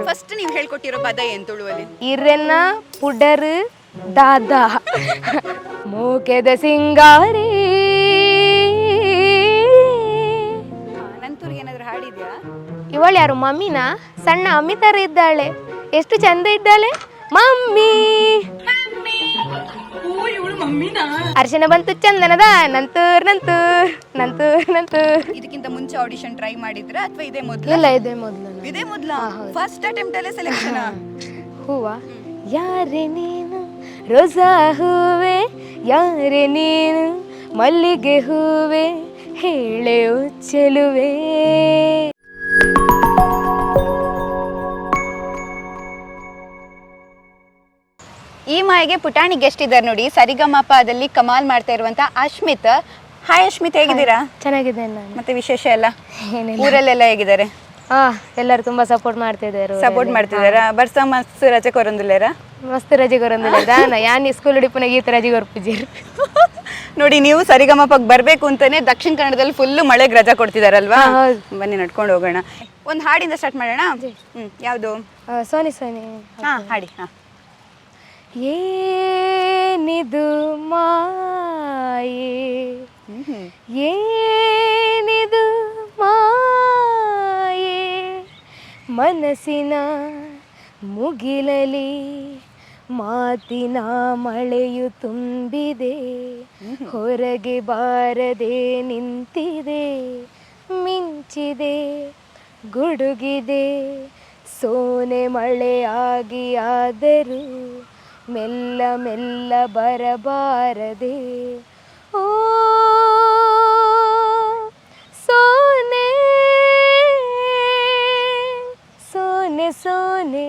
First ನೀವು ಹೇಳ್ಕೊಟ್ಟಿರೋ ಪದ ಏನು ತುಳುವಲ್ಲಿ? ಇರೆನ್ನ ಪುಡರ್ ದಾದ ಮೋಕೆದ ಸಿಂಗಾರಿ. ನಂತೂರಿಗೆ ಏನಾದ್ರು ಹಾಡಿದ್ಯಾ? ಇವಳು ಯಾರು? ಮಮ್ಮಿನಾ? ಸಣ್ಣ ಅಮ್ಮಿ ತರ ಇದ್ದಾಳೆ, ಎಷ್ಟು ಚಂದ ಇದ್ದಾಳೆ ಮಮ್ಮಿ. ಅರ್ಶನ ಬಂತು ಚಂದನದ ನಂತೂರ್ ನಂತೂರ್ ನಂತೂರ್ ನಂತೂರ್. ಇದಕ್ಕಿಂತ ಮುಂಚೆ ಆಡಿಷನ್ ಟ್ರೈ ಮಾಡಿದ್ರ ಅಥವಾ ಇದೇ ಮೊದಲು? ಇಲ್ಲ, ಇದೇ ಮೊದಲು. ಇದೇ ಮೊದಲ? ಫಸ್ಟ್ ಅಟೆಂಪ್ಟ್ ಅಲ್ಲೇ ಸೆಲೆಕ್ಷನ್? ಹೂವ ಯಾರೆ ನೀನು ರೋಸಾ ಹೂವೆ, ಯಾರೆ ನೀನು ಮಲ್ಲಿಗೆ ಹೂವೆ, ಹೇಳೆ ಚೆಲುವೆ. ಈ ಮಾಯಿಗೆ ಪುಟಾಣಿ ಗೆಸ್ಟ್ ಇದ್ದಾರೆ ನೋಡಿ, ಸರಿಗಮಪದಲ್ಲಿ ಕಮಾಲ್ ಮಾಡ್ತಾ ಇರುವಂತ ಅಶ್ಮಿತ್. ಹಾಯ್ ಅಶ್ಮಿತ್, ಹೇಗಿದ್ದೀರಾ? ಚೆನ್ನಾಗಿದೆ ನಾನು. ಮತ್ತೆ ವಿಶೇಷ ಎಲ್ಲ ಏನಿಲ್ಲ. ಊರಲ್ಲೆಲ್ಲ ಹೇಗಿದ್ದಾರೆ? ಎಲ್ಲರೂ ತುಂಬಾ ಸಪೋರ್ಟ್ ಮಾಡ್ತಿದ್ದಾರೆ. ಸಪೋರ್ಟ್ ಮಾಡ್ತಿದ್ದಾರಾ? ಬರ್ಸ ಮಸ್ತ್ ರಜೆ ಕೊರೊಂದಿಲ್ಲೇರಾ? ಮಸ್ತ್ ರಜೆ ಕೊರೊಂದಿಲ್ಲ ದಾನ ಯಾನ್ ಸ್ಕೂಲ್ ಹಿಡಿಪುನ ಗೀತ ರಜೆ ಕೊರ್ಪುಜಿರ್. ನೋಡಿ, ನೀವು ಸರಿಗಮಪಕ್ಕೆ ಬರ್ಬೇಕು ಅಂತಾನೆ ದಕ್ಷಿಣ ಕನ್ನಡದಲ್ಲಿ ಫುಲ್ ಮಳೆಗೆ ರಜಾ ಕೊಡ್ತಿದಾರಲ್ವಾ? ಬನ್ನಿ ನಡ್ಕೊಂಡು ಹೋಗೋಣ. ಒಂದು ಹಾಡಿಂದ ಸ್ಟಾರ್ಟ್ ಮಾಡೋಣ. ಯಾವುದು? ಸೋನಿ ಸೋನಿ. ಹಾಡಿ. ಏನಿದು ಮಾಯೆ, ಏನಿದು ಮಾಯೆ, ಮನಸ್ಸಿನ ಮುಗಿಲಲಿ ಮಾತಿನ ಮಳೆಯು ತುಂಬಿದೆ, ಹೊರಗೆ ಬಾರದೆ ನಿಂತಿದೆ, ಮಿಂಚಿದೆ ಗುಡುಗಿದೆ, ಸೋನೆ ಮಳೆಯಾಗಿ ಆದರೂ ಮೆಲ್ಲ ಮೆಲ್ಲ ಬರಬಾರದೆ. ಓ ಸೋನೆ ಸೋನೆ ಸೋನೆ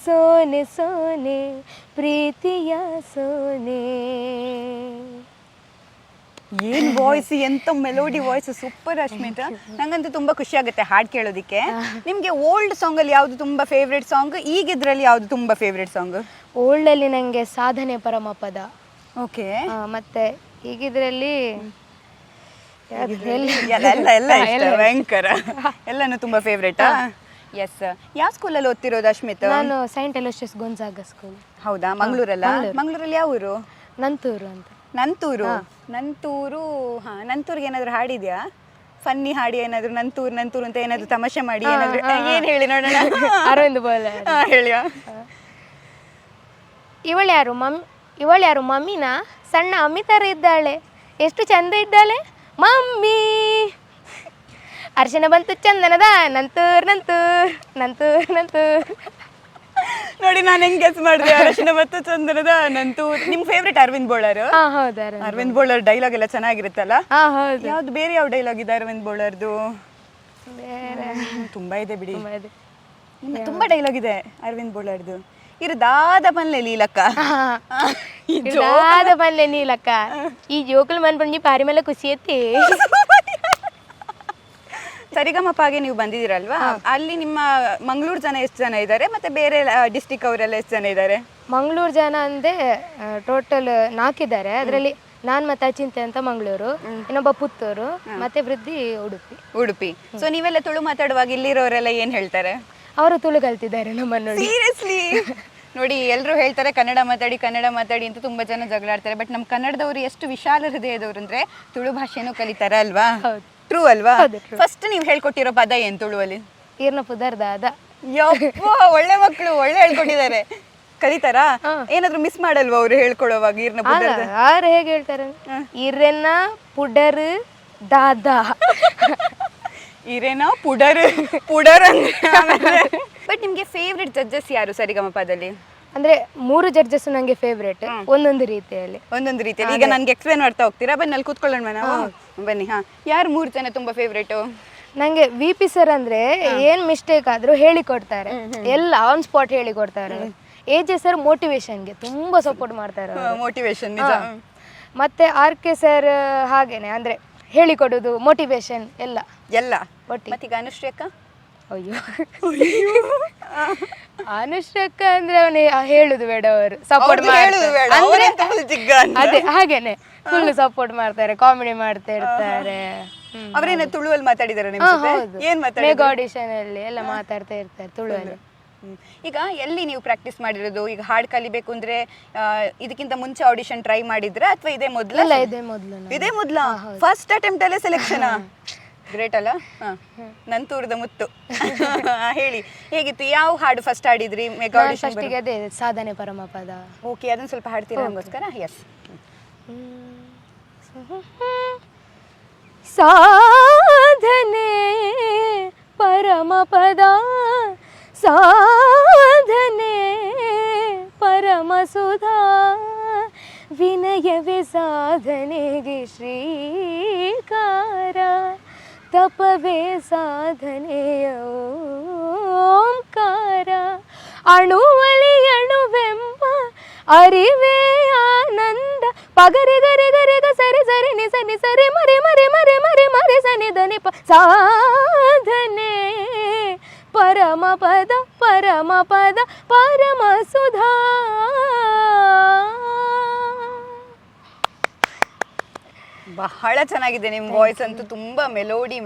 ಸೋನೆ ಸೋನೆ ಪ್ರೀತಿಯ ಸೋನೆ. ಏನ್ ವಾಯ್ಸ್, ಎಂತ ಮೆಲೋಡಿ ವಾಯ್ಸ್, ಸೂಪರ್ ಅಶ್ಮಿತ್. ನಂಗಂತೂ ತುಂಬಾ ಖುಷಿ ಆಗುತ್ತೆ ಹಾಡ್ ಕೇಳೋದಿಕ್ಕೆ. ನಿಮ್ಗೆ ಓಲ್ಡ್ ಸಾಂಗ್ ಅಲ್ಲಿ ಯಾವ್ದು ತುಂಬಾ ಫೇವ್ರೆಟ್ ಸಾಂಗ್? ಈಗಿದ್ರಲ್ಲಿ ಯಾವ್ದು ತುಂಬಾ ಫೇವ್ರೆಟ್ ಸಾಂಗ್? ಓಲ್ಡ್ ಅಲ್ಲಿ ನಂಗೆ ಸಾಧನೆ ಪರಮಪದ. ಓಕೆ. ಮತ್ತೆ ಈಗಿದ್ರಲ್ಲಿ ಭಯಂಕರ ಎಲ್ಲಾನು ತುಂಬಾ ಫೇವ್ರೇಟಾ? ಎಸ್. ಯಾವ ಸ್ಕೂಲಲ್ಲಿ ಓದ್ತಿರೋದು ಅಶ್ಮಿತ್? ನಾನು ಸೈಂಟ್ ಅಲೋಷಿಯಸ್ ಗೊಂಜಾಗ ಸ್ಕೂಲ್. ಹೌದಾ? ಮಂಗಳೂರಲ್ಲ? ಮಂಗಳೂರಲ್ಲಿ ಯಾವ ಊರು? ನಂತೂರು ಅಂತ. ನಂತೂರು. ನಂತೂರಿಗೆ ಏನಾದ್ರು ಹಾಡಿದ್ಯಾ? ಫನ್ನಿ ಹಾಡಿ ಏನಾದ್ರು? ನಂತೂರು ನಂತೂರು ಅಂತ ಏನಾದ್ರು ತಮಾಷೆ ಮಾಡಿ ಏನಾದ್ರು ಏನ್ ಹೇಳಿ ನೋಡೋಣ. ಅರವಿಂದ್ ಬೋಲ ಹೇಳಿಯಾ? ಇವಳ್ಯಾರು ಮಮ್ಮಿನ? ಸಣ್ಣ ಅಮ್ಮಿ ತರ ಇದ್ದಾಳೆ, ಎಷ್ಟು ಚಂದ ಇದ್ದಾಳೆ ಮಮ್ಮಿ. ಅರ್ಶನ ಬಂತು ಚಂದನದ ನಂತೂರ್ ನಂತೂರ್ ನಂತೂರ್ ನಂತೂರ್. ನೋಡಿ, ನಾನು ಹೆಂಗ್ ಗೆಸ್ ಮಾಡಿದೆ. ಅರಶಿನ ಮತ್ತು ಚಂದನದ ನಂತೂರ್. ನಿಮ್ ಫೇವ್ರೇಟ್ ಅರವಿಂದ್ ಬೋಳರ್? ಹೌದಾ? ಅರವಿಂದ್ ಬೋಳರ್ ಡೈಲಾಗ್ ಎಲ್ಲ ಚೆನ್ನಾಗಿರುತ್ತಲ್ಲ? ಹೌದು. ಯಾವ್ದು ಬೇರೆ ಯಾವ ಡೈಲಾಗ್ ಇದೆ ಅರವಿಂದ್ ಬೋಳರ್ದು? ತುಂಬಾ ಇದೆ ಬಿಡಿ, ತುಂಬಾ ಡೈಲಾಗ್ ಇದೆ ಅರವಿಂದ್ ಬೋಳರ್ದು. ಇರದಾದ ಬನ್ಲೆ ಲೀಲಕ್ಕ, ಇರದಾದ ಬನ್ಲೆ ನೀಲಕ್ಕ, ಈ ಜೋಕುಲ್ ಮನ್ ಬಂದು ಪಾರಿ ಮೇಲೆ ಖುಷಿ ಐತಿ. ಸರಿಗಮಪಾಗೆ ನೀವು ಬಂದಿದ್ದೀರಲ್ವಾ, ಅಲ್ಲಿ ನಿಮ್ಮ ಮಂಗಳೂರು ಜನ ಎಷ್ಟು ಜನ ಇದ್ದಾರೆ, ಮತ್ತೆ ಬೇರೆ ಡಿಸ್ಟಿಕ್ ಅವರೆಲ್ಲ ಎಷ್ಟು ಜನ ಇದ್ದಾರೆ? ಮಂಗಳೂರು ಜನ ಅಂದ್ರೆ ಟೋಟಲ್ 4 ಇದ್ದಾರೆ. ಅದರಲ್ಲಿ ನಾನು ಮತ್ತೆ ಅಚಿಂತೆ ಅಂತ ಮಂಗಳೂರು, ಇನ್ನೊಬ್ಬ ಪುತ್ತೂರು, ಮತ್ತೆ ವೃದ್ಧಿ ಉಡುಪಿ. ಸೊ ನೀವೆಲ್ಲ ತುಳು ಮಾತಾಡುವಾಗ ಇಲ್ಲಿರೋರೆಲ್ಲ ಏನ್ ಹೇಳ್ತಾರೆ? ಅವರು ತುಳು ಕಲ್ತಿದ್ದಾರೆ ನಮ್ಮನ್ನು. ಸೀರಿಯಸ್ಲಿ? ನೋಡಿ, ಎಲ್ಲರೂ ಹೇಳ್ತಾರೆ ಕನ್ನಡ ಮಾತಾಡಿ ಅಂತ ತುಂಬಾ ಜನ ಜಗಳಾಡ್ತಾರೆ. ಬಟ್ ನಮ್ಮ ಕನ್ನಡದವರು ಎಷ್ಟು ವಿಶಾಲ ಹೃದಯದವರು ಅಂದ್ರೆ ತುಳು ಭಾಷೆನೂ ಕಲಿತಾರ ಅಲ್ವಾ? ಟ್ರೂ ಅಲ್ವಾ? ಫಸ್ಟ್ ನೀವು ಹೇಳ್ಕೊಟ್ಟಿರೋ ಪದ ಏನ್ ತುಳುವಲ್ಲಿ? ಈರ್ನ ಪುದರ್ ದಾದ. ಯಪ್ಪ, ಒಳ್ಳೆ ಮಕ್ಕಳು, ಒಳ್ಳೆ ಹೇಳ್ಕೊಟ್ಟಿದ್ದಾರೆ. ಕಲಿತಾರಾ? ಏನಾದ್ರು ಮಿಸ್ ಮಾಡಲ್ವಾ ಅವ್ರು ಹೇಳ್ಕೊಡುವಾಗ? ಈರ್ನ ಪುದರ್ ಯಾರು ಹೇಗೆ ಹೇಳ್ತಾರೆ? ಇರೆನ್ನ ಪುಡರ್ ದಾದ. ಇರೇನಾ ಪುಡರ್ ಅಂದ್ರೆ. ಬಟ್ ನಿಮ್ಗೆ ಫೇವ್ರೆಟ್ ಜಡ್ಜಸ್ ಯಾರು ಸರಿಗಮಪದಲ್ಲಿ? ಅಂದ್ರೆ 3 ಜಡ್ಜಸ್ ನಂಗೆ ಫೇವ್ರೇಟ್, ಒಂದೊಂದು ರೀತಿಯಲ್ಲಿ. ಈಗ ನನ್ಗೆ ಎಕ್ಸ್ಪ್ಲೇನ್ ಮಾಡ್ತಾ ಹೋಗ್ತೀರಾ? ಬನ್ನಿ ಅಲ್ಲಿ ಕೂತ್ಕೊಳ್ಳೋಣ ನಾವು. ಬನ್ನಿ. ಯಾರು 3 ಜನ ತುಂಬಾ ಫೇವ್ರೇಟ್? ನಂಗೆ VP ಸರ್ ಅಂದ್ರೆ ಏನ್ ಮಿಸ್ಟೇಕ್ ಆದ್ರೂ ಹೇಳಿಕೊಡ್ತಾರೆ, ಎಲ್ಲ ಆನ್ ಸ್ಪಾಟ್ ಹೇಳಿಕೊಡ್ತಾರೆ. AJ ಸರ್ ಮೋಟಿವೇಶನ್ಗೆ ತುಂಬಾ ಸಪೋರ್ಟ್ ಮಾಡ್ತಾರೆ. ಮೋಟಿವೇಶನ್. ಮತ್ತೆ RK ಸರ್ ಹಾಗೇನೆ, ಅಂದ್ರೆ ಹೇಳಿಕೊಡೋದು, ಮೋಟಿವೇಶನ್ ಎಲ್ಲ ಒಟ್ಟಿಗೆ. ಮತ್ತೀಗ ಅನುಶ್ರೀ? ಅಯ್ಯೋ, ಅನುಶ್ರಕ್ಕ ಅಂದ್ರೆ ಅವನು ಹೇಳುದು ಬೇಡ, ಅವರು ಸಪೋರ್ಟ್ ಮಾಡ್ತಾರೆ. ಅದೇ ಹಾಗೇನೆ ಫುಲ್ ಸಪೋರ್ಟ್ ಮಾಡ್ತಾರೆ, ಕಾಮಿಡಿ ಮಾಡ್ತಾ ಇರ್ತಾರೆ. ಅವರೇನ ತುಳುವಲ್ಲಿ ಮಾತಾಡಿದಾರೆ ನಿಮ್ಮ ಜೊತೆ? ಏನ್ ಮಾತಾಡಿದ್ರು? ಮೆಗಾ ಆಡಿಷನ್ ಅಲ್ಲಿ ಎಲ್ಲ ಮಾತಾಡ್ತಾ ಇರ್ತಾರೆ ತುಳುವಲ್ಲಿ. ಈಗ ಎಲ್ಲಿ ನೀವು ಪ್ರಾಕ್ಟೀಸ್ ಮಾಡಿರೋದು? ಈಗ ಹಾಡು ಕಲಿಬೇಕು ಅಂದ್ರೆ ಇದಕ್ಕಿಂತ ಮುಂಚೆ ಆಡಿಷನ್ ಟ್ರೈ ಮಾಡಿದ್ರ ಅಥವಾ ಇದೇ ಮೊದಲ? ಇದೇ ಮೊದಲ ಫಸ್ಟ್ ಅಟೆಂಪ್ಟ್ ಅಲ್ಲೇ ಸೆಲೆಕ್ಷನ್. ಗ್ರೇಟ್ ಅಲ್ಲ? ನಂತೂರದ ಮುತ್ತು. ಹೇಳಿ, ಹೇಗಿತ್ತು? ಯಾವ ಹಾಡು ಫಸ್ಟ್ ಹಾಡಿದ್ರಿ ಮೆಗಾ ಆಡಿಷನ್? ಅದೇ ಸಾಧನೆ ಪರಮಪದ. ಓಕೆ, ಅದನ್ನ ಸ್ವಲ್ಪ ಹಾಡ್ತೀರಾ ನಮಗೋಸ್ಕರ? ಎಸ್. ಸಾಧನೆ ಪರಮಪದ, ಸಾಧನೆ ಪರಮಸುಧಾ, ವಿನಯವೇ ಸಾಧನೆಗೆ ಶ್ರೀಕಾರ, ತಪವೇ ಸಾಧನೆಯ ಓಂಕಾರ, ಅಣುವಲಿ ಅಣುವೆಂಬ ಅರಿವೇ ಆನಂದ, ಪಗರಿ ಗರಿ ಗರಿ ಗ ಸರಿ ಸರಿ ನಿ ಸನಿ ಸರಿ ಮರಿ ಮರಿ ಮರಿ ಮರಿ ಮರಿ ಸನಿ ಧನಿ ಪ, ಸಾಧನೆ ಪರಮಪದ ಪರಮಪದ ಪರಮಸುಧಾ. ಬಹಳ ಚೆನ್ನಾಗಿದೆ ನಿಮ್ಮ ವಾಯ್ಸ್ ಅಂತೂ, ತುಂಬಾ ಮೆಲೋಡಿ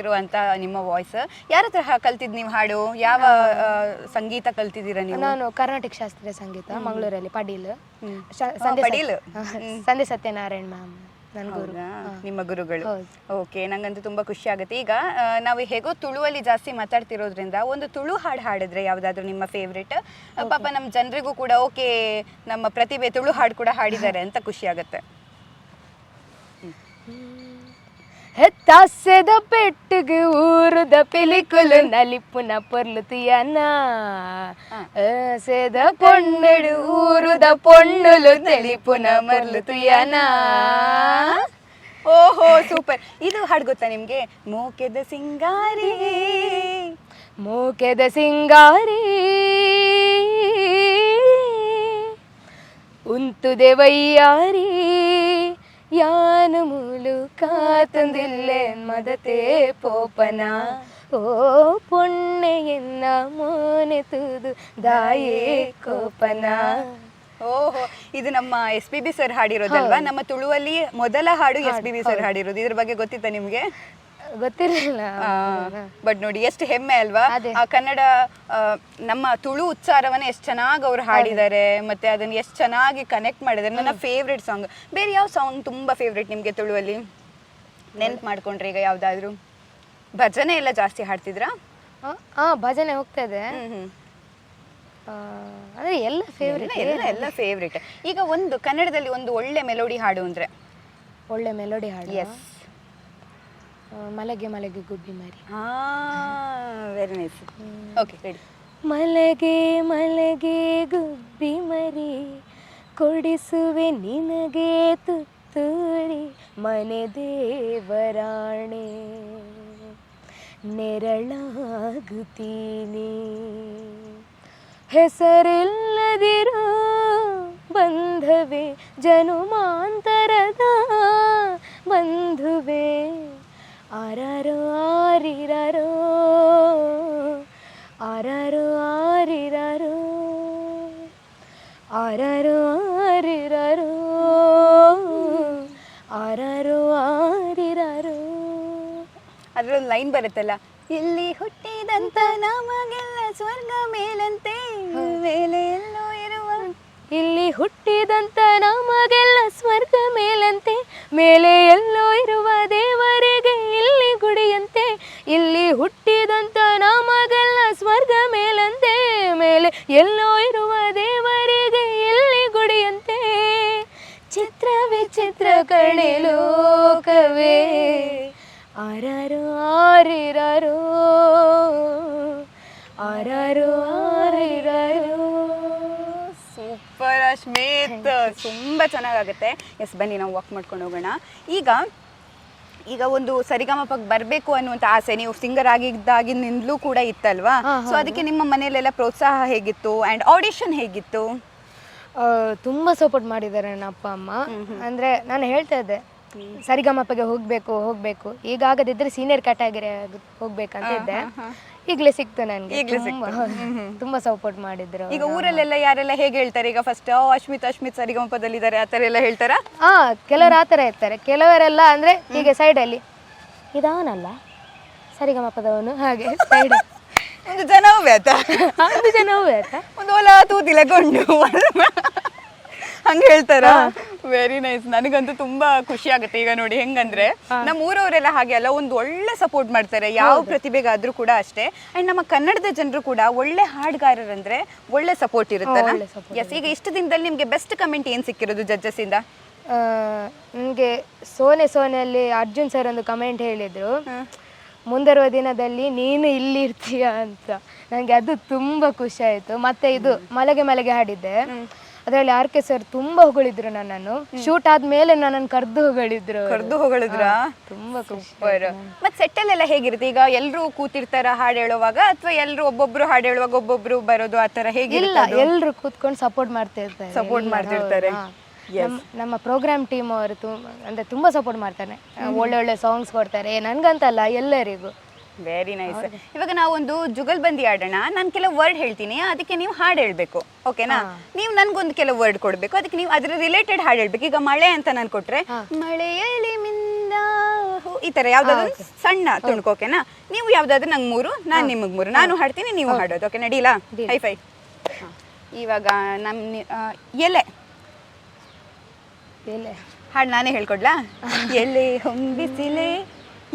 ಇರುವಂತ ನಿಮ್ಮ ವಾಯ್ಸ್. ಯಾರ ಹತ್ರ ಕಲ್ತಿದ್ ನೀವು ಹಾಡು? ಯಾವ ಸಂಗೀತ ಕಲ್ತಿದ್ದೀರಾ ನೀವು? ನಾನು ಕರ್ನಾಟಕ ಶಾಸ್ತ್ರೀಯ ಸಂಗೀತ ಮಂಗಳೂರಲ್ಲಿ ಪಡೀಲ್, ಸಂಧ್ಯಾ ಸತ್ಯನಾರಾಯಣ್ ಮ್ಯಾಮ್ ನನ್ನ ಗುರು, ನಿಮ್ಮ ಗುರುಗಳು. ಓಕೆ, ನಂಗಂತೂ ತುಂಬಾ ಖುಷಿ ಆಗುತ್ತೆ. ಈಗ ನಾವು ಹೇಗೋ ತುಳುವಲ್ಲಿ ಜಾಸ್ತಿ ಮಾತಾಡ್ತಿರೋದ್ರಿಂದ ಒಂದು ತುಳು ಹಾಡು ಹಾಡಿದ್ರೆ ಯಾವ್ದಾದ್ರು ನಿಮ್ಮ ಫೇವ್ರೇಟ್? ಪಾಪ ನಮ್ಮ ಜನರಿಗೂ ಕೂಡ ಓಕೆ ನಮ್ಮ ಪ್ರತಿಭೆ ತುಳು ಹಾಡು ಕೂಡ ಹಾಡಿದ್ದಾರೆ ಅಂತ ಖುಷಿ ಆಗುತ್ತೆ. ಹೆತ್ತಾಸೆದ ಪೆಟ್ಟಿಗೆ ಊರುದ ಪಿಲಿಕುಲು ನಲಿಪುನ ಪೊರ್ಲುತಿಯನ, ಸೆದ ಪೊಣ್ಣೆಡು ಊರುದ ಪೊಣ್ಣುಲು ನಲಿಪುನ ಮರ್ಲುತಿಯನ. ಓಹೋ, ಸೂಪರ್. ಇದು ಹಾಡು ಗೊತ್ತಾ ನಿಮ್ಗೆ? ಮೋಕೆದ ಸಿಂಗಾರಿ, ಮೋಕೆದ ಸಿಂಗಾರಿ ಉಂತುದೆ ವಯ್ಯಾರಿ, ಯಾನು ಮೂಲು ಕಾತಂದಿಲ್ಲೆ ಮದತೆ ಪೋಪನ, ಓ ಪೊಣ್ಣೆ ಎನ್ನ ಮೋನೆ ತೂದು ದಾಯೇ ಕೋಪನ. ಓಹೋ, ಇದು ನಮ್ಮ SPB ಸರ್ ಹಾಡಿರೋದಲ್ವಾ? ನಮ್ಮ ತುಳುವಲ್ಲಿ ಮೊದಲ ಹಾಡು SPB ಸರ್ ಹಾಡಿರೋದು. ಇದ್ರ ಬಗ್ಗೆ ಗೊತ್ತಿತ್ತಾ ನಿಮ್ಗೆ? ಗೊತ್ತಿರಲಿಲ್ಲ. ಬಟ್ ನೋಡಿ ಎಷ್ಟು ಹೆಮ್ಮೆ ಅಲ್ವಾ? ಆ ಕನ್ನಡ ನಮ್ಮ ತುಳು ಉಚ್ಚಾರವನ್ನ ಎಷ್ಟು ಚೆನ್ನಾಗಿ ಅವ್ರು ಹಾಡಿದ್ದಾರೆ, ಮತ್ತೆ ಅದನ್ನ ಎಷ್ಟು ಚೆನ್ನಾಗಿ ಕನೆಕ್ಟ್ ಮಾಡಿದ್ದಾರೆ. ನನ್ನ ಫೇವ್ರೆಟ್ ಸಾಂಗ್. ಬೇರೆ ಯಾವ ಸಾಂಗ್ ತುಂಬಾ ಫೇವ್ರೆಟ್ ನಿಮ್ಗೆ ತುಳುವಲ್ಲಿ? ನೆನ್ಪು ಮಾಡ್ಕೊಂಡ್ರೆ ಈಗ ಯಾವ್ದಾದ್ರು? ಭಜನೆ ಎಲ್ಲ ಜಾಸ್ತಿ ಹಾಡ್ತಿದ್ರಾ? ಭಜನೆ ಹೋಗ್ತದೆ, ಅಂದ್ರೆ ಎಲ್ಲ ಫೇವ್ರೆಟ್, ಎಲ್ಲ ಫೇವ್ರೆಟ್. ಈಗ ಒಂದು ಕನ್ನಡದಲ್ಲಿ ಒಂದು ಒಳ್ಳೆ ಮೆಲೋಡಿ ಹಾಡು ಅಂದ್ರೆ? ಒಳ್ಳೆ ಮೆಲೋಡಿ ಹಾಡು? ಎಸ್. ಮಲಗೆ ಮಲಗೆ ಗುಬ್ಬಿ ಮರಿ. Very nice. Okay, ready. ಮಲಗೆ ಮಲಗೆ ಗುಬ್ಬಿ ಮರಿ, ಕೊಡಿಸುವೆ ನಿನಗೆ ತುತ್ತೂರಿ, ಮನೆ ದೇವರಾಣೆ ನೆರಳಾಗುತ್ತೀನಿ, ಹೆಸರಿಲ್ಲದಿರೋ ಬಂಧವೇ ಜನುಮಾಂತರದ ಬಂಧುವೆ, ಆರಾರೋ ಆರಿರಾರೋ ಆರಾರೋ ಆರಿರಾರೋ ಆರಾರೋ ಆರಿರಾರೋ ಆರಾರೋ ಆರಿರಾರೋ. ಅದ್ರೊಂದು ಲೈನ್ ಬರುತ್ತಲ್ಲ, ಇಲ್ಲಿ ಹುಟ್ಟಿದಂತ ನಮಗೆಲ್ಲ ಸ್ವರ್ಗ ಮೇಲಂತೆ, ಮೇಲೆ ಎಲ್ಲೋ ಇರುವ, ಇಲ್ಲಿ ಹುಟ್ಟಿದಂತ ನಮಗೆಲ್ಲ ಸ್ವರ್ಗ ಮೇಲಂತೆ, ಮೇಲೆ ಎಲ್ಲೋ ಇರುವ ದೇವರಿಗೆ ಇಲ್ಲಿ ಗುಡಿಯಂತೆ, ಇಲ್ಲಿ ಹುಟ್ಟಿದಂತ ನಮಗೆಲ್ಲ ಸ್ವರ್ಗ ಮೇಲಂತೆ, ಮೇಲೆ ಎಲ್ಲೋ ಇರುವ ದೇವರಿಗೆ ಇಲ್ಲಿ ಗುಡಿಯಂತೆ, ಚಿತ್ರವೇ ಚಿತ್ರ ಕಣೆ ಲೋಕವೇ, ಆರಾರೋ ಆರಿರಾರೋ ಆರಾರೋ ಆರಿರಾರೋ. ಸೂಪರ್ ಅಶ್ಮಿತ್, ತುಂಬಾ ಚೆನ್ನಾಗಾಗುತ್ತೆ. ಎಸ್, ಬನ್ನಿ ನಾವು ವಾಕ್ ಮಾಡ್ಕೊಂಡು ಹೋಗೋಣ. ಈಗ ಒಂದು ಸರಿಗಮಪಕ್ಕೆ ಬರಬೇಕು ಅನ್ನುವಂಥ ಆಸೆ ನೀವು ಸಿಂಗರ್ ಆಗಿದ್ದಾಗಿನಿಂದಲೂ ಕೂಡ ಇತ್ತಲ್ವಾ? ಸೊ ಅದಕ್ಕೆ ನಿಮ್ಮ ಮನೆಯಲ್ಲೆಲ್ಲ ಪ್ರೋತ್ಸಾಹ ಹೇಗಿತ್ತು ಆ್ಯಂಡ್ ಆಡಿಷನ್ ಹೇಗಿತ್ತು? ತುಂಬ ಸಪೋರ್ಟ್ ಮಾಡಿದ್ದಾರೆ ನನ್ನ ಅಪ್ಪ ಅಮ್ಮ. ಅಂದರೆ ನಾನು ಹೇಳ್ತಾ ಇದ್ದೆ ಸರಿಗಮಪಗೆ ಹೋಗಬೇಕು, ಈಗ ಆಗದಿದ್ದರೆ ಸೀನಿಯರ್ ಕ್ಯಾಟಗರಿ ಹೋಗ್ಬೇಕಂತ ಇದ್ದೆ. ಈಗಲೇ ಸಿಕ್ತು ನನಗೆ, ತುಂಬ ಸಪೋರ್ಟ್ ಮಾಡಿದ್ರು. ಈಗ ಊರಲ್ಲೆಲ್ಲ ಯಾರೆಲ್ಲ ಹೇಗೆ ಹೇಳ್ತಾರೆ? ಈಗ ಫಸ್ಟ್ ಅಶ್ಮಿತ್ ಸರಿಗಮಪದಲ್ಲಿದ್ದಾರೆ ಆ ಥರ ಎಲ್ಲ ಹೇಳ್ತಾರಾ? ಕೆಲವರು ಆ ಥರ ಇರ್ತಾರೆ, ಕೆಲವರೆಲ್ಲ ಅಂದರೆ ಹೀಗೆ ಸೈಡಲ್ಲಿ ಇದಾವನಲ್ಲ ಸರಿಗಮಪದವನು, ಹಾಗೆ ಸೈಡ್ ಒಂದು ಜನವು ಬೇತ ಒಂದು ಜನವೂ ಆಯ್ತಾ ಒಂದು ಓಲ ತೂತಿಲಗೊಂಡು ಹಂಗೆ ಹೇಳ್ತಾರ. Very nice. ನನಗಂತೂ ತುಂಬಾ ಖುಷಿ ಆಗುತ್ತೆ. ಈಗ ನೋಡಿ ಹೆಂಗಂದ್ರೆ ನಮ್ಮ ಊರವರೆಲ್ಲ ಹಾಗೆ ಅಲ್ಲ, ಒಂದು ಒಳ್ಳೆ ಸಪೋರ್ಟ್ ಮಾಡ್ತಾರೆ ಯಾವ ಪ್ರತಿಭೆಗಾದ್ರೂ ಕೂಡ ಅಷ್ಟೇ. ಅಂಡ್ ನಮ್ಮ ಕನ್ನಡದ ಜನರು ಕೂಡ ಒಳ್ಳೆ ಹಾಡುಗಾರರಂದ್ರೆ ಒಳ್ಳೆ ಸಪೋರ್ಟ್ ಇರುತ್ತಲ್ಲ. ಎಸ್, ಈಗ ಇಷ್ಟು ದಿನದಲ್ಲಿ ನಿಮ್ಗೆ ಬೆಸ್ಟ್ ಕಮೆಂಟ್ ಏನ್ ಸಿಕ್ಕಿರೋದು ಜಡ್ಜಸ್ ಇಂದ? ನನಗೆ ಸೋನೆಯಲ್ಲಿ ಅರ್ಜುನ್ ಸರ್ ಒಂದು ಕಮೆಂಟ್ ಹೇಳಿದ್ರು, ಮುಂದರುವ ದಿನದಲ್ಲಿ ನೀನು ಇಲ್ಲಿ ಇರ್ತೀಯ ಅಂತ. ನನಗೆ ಅದು ತುಂಬ ಖುಷಿ ಆಯಿತು. ಮತ್ತು ಇದು ಮಲೆಗೆ ಹಾಡಿದ್ದೆ, ಅದರಲ್ಲಿ ಆರ್ ಕೆ ಸರ್ ತುಂಬ ಹೊಗಳಿದ್ರು ನನ್ನನ್ನು. ಶೂಟ್ ಆದ್ಮೇಲೆ ನನ್ನನ್ನು ಕರೆದು ಹೊಗಳಿದ್ರ. ತುಂಬಾ ಖುಷಿ. ಮತ್ತೆ ಸೆಟ್ಟಲ್ಲೆಲ್ಲ ಹೇಗಿರುತ್ತೆ? ಈಗ ಎಲ್ಲರೂ ಕೂತಿರ್ತಾರ ಹಾಡು ಹೇಳುವಾಗ, ಅಥವಾ ಎಲ್ಲರೂ ಒಬ್ಬೊಬ್ರು ಹಾಡು ಹೇಳುವಾಗ ಒಬ್ಬೊಬ್ರು ಬರೋದು ಆ ಥರ ಹೇಗೆ? ಇಲ್ಲ, ಎಲ್ಲರೂ ಕೂತ್ಕೊಂಡು ಸಪೋರ್ಟ್ ಮಾಡ್ತಿರ್ತಾರೆ. ನಮ್ಮ ಪ್ರೋಗ್ರಾಮ್ ಟೀಮ್ ಅವರು ಅಂದ್ರೆ ತುಂಬಾ ಸಪೋರ್ಟ್ ಮಾಡ್ತಾರೆ, ಒಳ್ಳೆ ಸಾಂಗ್ಸ್ ಕೊಡ್ತಾರೆ, ನನ್ಗಂತಲ್ಲ ಎಲ್ಲರಿಗೂ. Very nice. ಇವಾಗ ನಾವೊಂದು ಜುಗಲ್ಬಂದಿ ಆಡೋಣ. ನಾನು ಕೆಲವು ವರ್ಡ್ ಹೇಳ್ತೀನಿ, ಅದಕ್ಕೆ ನೀವು ಹಾಡು ಹೇಳ್ಬೇಕು, ಓಕೆನಾ? ನೀವು ನನ್ಗೊಂದು ಕೆಲವು ವರ್ಡ್ ಕೊಡ್ಬೇಕು, ಅದಕ್ಕೆ ನೀವು ಅದ್ರ ರಿಲೇಟೆಡ್ ಹಾಡು ಹೇಳ್ಬೇಕು. ಈಗ ಮಳೆ ಅಂತ ನಾನು ಕೊಟ್ರೆ ಮಳೆಯಲ್ಲಿ ಮಿಂದ ಈ ತರ ಯಾವ್ದಾದ್ರು ಸಣ್ಣ ತುಣುಕು, ಓಕೆನಾ? ನೀವು ಯಾವ್ದಾದ್ರು ನಂಗೆ 3, ನಾನು ನಿಮಗೆ 3, ನಾನು ಹಾಡ್ತೀನಿ, ನೀವು ಹಾಡೋದು, ಓಕೆ? ನಡೀಲಾ? ಹೈ. ಇವಾಗ ಎಲೆ ಹಾಡು ನಾನೇ ಹೇಳ್ಕೊಡ್ಲಾ? ಎಲೆ ಹೊಂಬಿಸಿಲೆ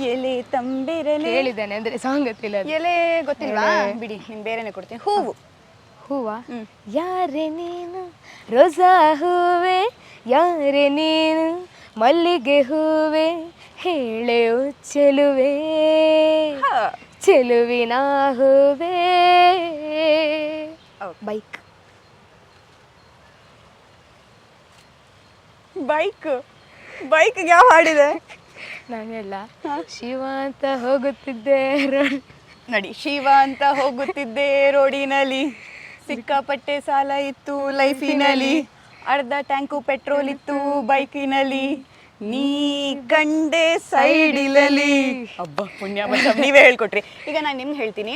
ಎಲೆ ತಂಬಿರಲೆ. ಹೇಳಿದ್ದೇನೆ ಅಂದ್ರೆ ಸಾಂಗ್ ಗೊತ್ತಿಲ್ಲ. ಎಲೆ ಗೊತ್ತಿಲ್ವಾ? ಬಿಡಿ, ನಿಮ್ ಬೇರೆನೆ ಕೊಡ್ತೀನಿ. ಹೂವ ಯಾರೆ ನೀನು ರೋಸಾ ಹೂವೆ, ಯಾರೆ ನೀನು ಮಲ್ಲಿಗೆ ಹೂವೆ, ಹೇಳೆ ಚೆಲುವೆ ಚೆಲುವಿನ ಹೂವೆ. ಬೈಕ್ ಯಾವ ಹಾಡಿದೆ? ನಾನೆಲ್ಲ ಶಿವ ಅಂತ ಹೋಗುತ್ತಿದ್ದೆ ನೋಡಿ, ಶಿವ ಅಂತ ಹೋಗುತ್ತಿದ್ದೆ ರೋಡಿನಲ್ಲಿ, ಸಿಕ್ಕಾಪಟ್ಟೆ ಸಾಲ ಇತ್ತು ಲೈಫಿನಲ್ಲಿ, ಅರ್ಧ ಟ್ಯಾಂಕು ಪೆಟ್ರೋಲ್ ಇತ್ತು ಬೈಕಿನಲ್ಲಿ, ನೀ ಕಂಡೆ ಸೈಡಿಲಲ್ಲಿ. ಅಬ್ಬ ಪುಣ್ಯ ಬಂದ, ನೀವೇ ಹೇಳ್ಕೊಟ್ರಿ. ಈಗ ನಾನು ನಿಮ್ಗೆ ಹೇಳ್ತೀನಿ.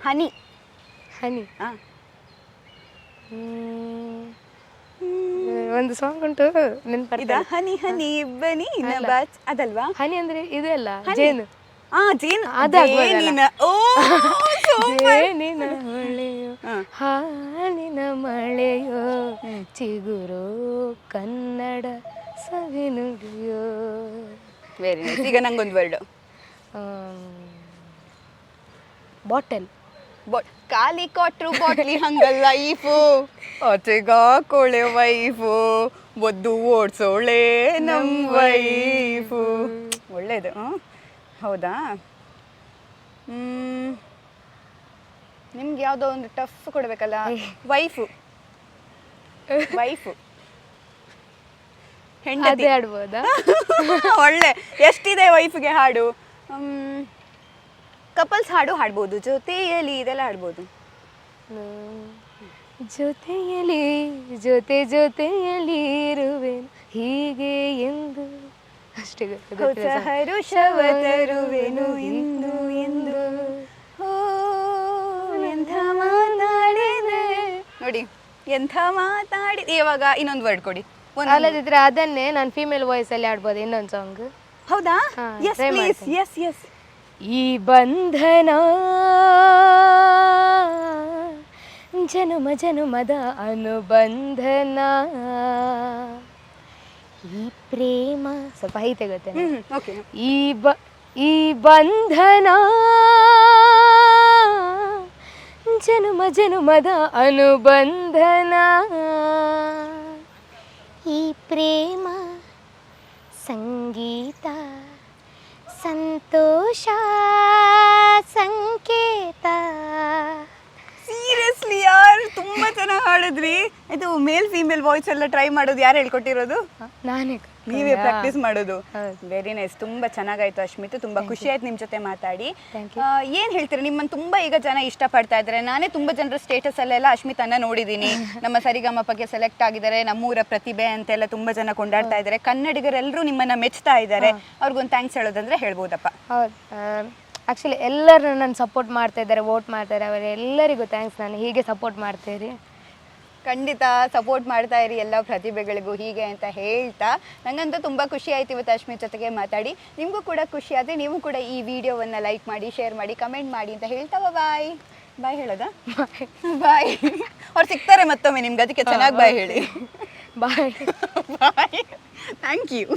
ಹನಿ ಒಂದು ಸಾಂಗ್ ಉಂಟು ನೆನಪು. ಹನಿ ಹನಿ ಬನಿ ಬಾಚ್ ಅದಲ್ವಾ? ಹನಿ ಅಂದ್ರೆ ಇದು ಅಲ್ಲ, ಜೇನು. ಜೇನಿನ ಮಳೆಯೋ ಹಾಲಿನ ಮಳೆಯೋ ಚಿಗುರೋ ಕನ್ನಡ ಸವಿನುಡಿಯೋ. Very nice. ಈಗ ನಂಗೊಂದು ವರ್ಡ್. ಬಾಟಲ್. ಖಾಲಿ ಕೊಟ್ರು ಬಾಟ್ಲಿ ಹಂಗಲ್ಲ ಈಫು, ಆಚೆಗ ಕೊಳೆ ವೈಫು, ಒದ್ದು ಓಡ್ಸೋಳೆ ನಮ್ ವೈಫು. ಒಳ್ಳೇದು. ಹೌದಾ? ನಿಮ್ಗೆ ಯಾವುದೋ ಒಂದು ಟಫ್ ಕೊಡ್ಬೇಕಲ್ಲ. ವೈಫು ಹೆಂಡತಿ ಆಡ್ಬೋದಾ? ಒಳ್ಳೆ. ಎಷ್ಟಿದೆ ವೈಫ್ಗೆ ಹಾಡು? ಕಪಲ್ಸ್ ಹಾಡು ಹಾಡ್ಬೋದು, ಜೊತೆಯಲ್ಲಿ ಇದೆಲ್ಲ ಹಾಡ್ಬೋದು. ಜೊತೆಯಲ್ಲಿ ಇರುವೆ ಹೀಗೆ ಎಂದು ಅಷ್ಟೇ ಹರುಷವ ತರುವೆನು ಎಂದು ಎಂದು. ಎಂಥ ಮಾತಾಡಿದೆ ನೋಡಿ, ಎಂಥ ಮಾತಾಡಿದೆ. ಇವಾಗ ಇನ್ನೊಂದು ವರ್ಡ್ ಕೊಡಿ. ಅಲ್ಲದಿದ್ರೆ ಅದನ್ನೇ ನಾನು ಫೀಮೇಲ್ ವಾಯ್ಸ್ ಅಲ್ಲಿ ಆಡ್ಬೋದು, ಇನ್ನೊಂದು ಸಾಂಗ್. ಹೌದಾ? Yes please. ಎಸ್. ಈ ಬಂಧನ ಜನುಮದ ಅನುಬಂಧನ, ಈ ಪ್ರೇಮ ಸ್ವಲ್ಪ ಐತೆ ಗೊತ್ತೇ. ಈ ಬಂಧನ ಜನುಮದ ಅನುಬಂಧನ, ಈ ಪ್ರೇಮ ಸಂಗೀತ ಸಂತೋಷ ಸಂಕೇತ. ಸೀರಿಯಸ್ಲಿ ಯಾರು ತುಂಬಾ ಚೆನ್ನಾಗಿ ಹಾಡಿದ್ರಿ. ಇದು ಮೇಲ್ ಫೀಮೇಲ್ ವಾಯ್ಸ್ ಎಲ್ಲ ಟ್ರೈ ಮಾಡೋದು ಯಾರು ಹೇಳ್ಕೊಟ್ಟಿರೋದು? ನಾನೇ. ನೀವೇ ಪ್ರಾಕ್ಟೀಸ್ ಮಾಡೋದು? Very nice. ತುಂಬಾ ಚೆನ್ನಾಗಾಯ್ತು ಅಶ್ಮಿತ್, ತುಂಬಾ ಖುಷಿ ಆಯ್ತು ನಿಮ್ ಜೊತೆ ಮಾತಾಡಿ. ಏನ್ ಹೇಳ್ತೀರಾ? ನಿಮ್ಮನ್ನು ತುಂಬಾ ಈಗ ಜನ ಇಷ್ಟಪಡ್ತಾ ಇದ್ದಾರೆ. ನಾನೇ ತುಂಬಾ ಜನರ ಸ್ಟೇಟಸ್ ಅಲ್ಲೆಲ್ಲ ಅಶ್ಮಿತ್ ಅನ್ನ ನೋಡಿದೀನಿ. ನಮ್ಮ ಸರಿಗಮಪಗೆ ಸೆಲೆಕ್ಟ್ ಆಗಿದ್ದಾರೆ, ನಮ್ಮೂರ ಪ್ರತಿಭೆ ಅಂತೆಲ್ಲ ತುಂಬಾ ಜನ ಕೊಂಡಾಡ್ತಾ ಇದ್ದಾರೆ. ಕನ್ನಡಿಗರೆಲ್ಲರೂ ನಿಮ್ಮನ್ನ ಮೆಚ್ತಾ ಇದ್ದಾರೆ. ಅವ್ರಿಗೊಂದು ಥ್ಯಾಂಕ್ಸ್ ಹೇಳೋದಂದ್ರೆ ಹೇಳ್ಬೋದಪ್ಪ? ಹೌದು, ಆ್ಯಕ್ಚುಲಿ ಎಲ್ಲರೂ ನನ್ನ ಸಪೋರ್ಟ್ ಮಾಡ್ತಾ ಇದ್ದಾರೆ, ವೋಟ್ ಮಾಡ್ತಾರೆ. ಅವರೆಲ್ಲರಿಗೂ ಥ್ಯಾಂಕ್ಸ್. ನಾನು ಹೀಗೆ ಸಪೋರ್ಟ್ ಮಾಡ್ತೀರಿ. ಖಂಡಿತ ಸಪೋರ್ಟ್ ಮಾಡ್ತಾ ಇರಿ ಎಲ್ಲ ಪ್ರತಿಭೆಗಳಿಗೂ ಹೀಗೆ ಅಂತ ಹೇಳ್ತಾ ನಂಗಂತೂ ತುಂಬ ಖುಷಿ ಆಯ್ತು ಇವತ್ತು ಅಶ್ಮಿತ್ ಜೊತೆಗೆ ಮಾತಾಡಿ. ನಿಮಗೂ ಕೂಡ ಖುಷಿ ಆದರೆ ನೀವು ಕೂಡ ಈ ವಿಡಿಯೋವನ್ನು ಲೈಕ್ ಮಾಡಿ, ಶೇರ್ ಮಾಡಿ, ಕಮೆಂಟ್ ಮಾಡಿ ಅಂತ ಹೇಳ್ತಾ ಬಾಯ್ ಬಾಯ್ ಹೇಳೋದಾ? ಬಾಯ್. ಅವ್ರು ಸಿಗ್ತಾರೆ ಮತ್ತೊಮ್ಮೆ ನಿಮ್ಗೆ, ಅದಕ್ಕೆ ಚೆನ್ನಾಗಿ ಬಾಯ್ ಹೇಳಿ. ಬಾಯ್. ಬಾಯ್. Thank you.